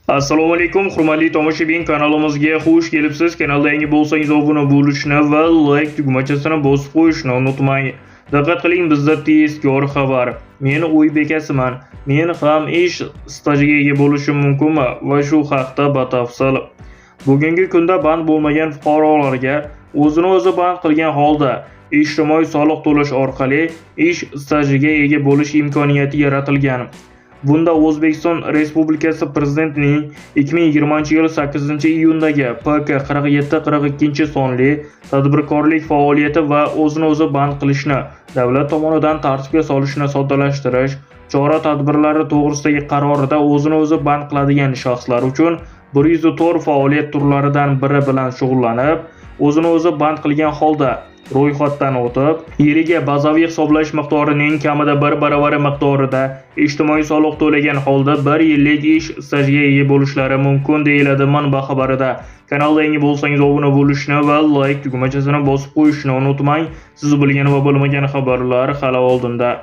Assalomu alaykum, hurmatli tomoshabin, kanalimizga xush kelibsiz. Kanalda yangi bo'lsangiz obuna bo'lishni va like tugmachasini bosib qo'yishni unutmang. Diqqat qiling, bizda tezkor xabar. Men uy bekasiman. Men ham ish stajiga ega bo'lishim mumkinmi? Va shu haqda batafsil. Bugungi kunda band bo'lmagan fuqarolarga o'zini o'zi band qilgan holda ijtimoiy soliq to'lash orqali ish stajiga ega bo'lish imkoniyati yaratilgan. Bunda O'zbekiston Respublikasi Prezidentining 2020-yil 8-iyundagi PK 47-42 sonli tadbirkorlik faoliyati va o'zini o'zi band qilishni davlat tomonidan tartibga solishni soddalashtirish chora-tadbirlari to'g'risidagi qarorida o'zini o'zi band qiladigan shaxslar uchun 104 faoliyat turlaridan biri bilan shug'ullanib, o'zini o'zi band qilgan holda ro'yxatdan o'tib, yiliga bazaviy hisoblash miqdorining kamida 1 baravari miqdorida ijtimoiy soliq to'lagan holda 1 yillik ish stajiga ega bo'lishlari mumkin deyiladi manba xabarida. Kanalda yangi bo'lsangiz obuna bo'lishni va like tugmachasini bosib qo'yishni unutmang. Siz bilgan va bilmagan xabarlar hali oldinda.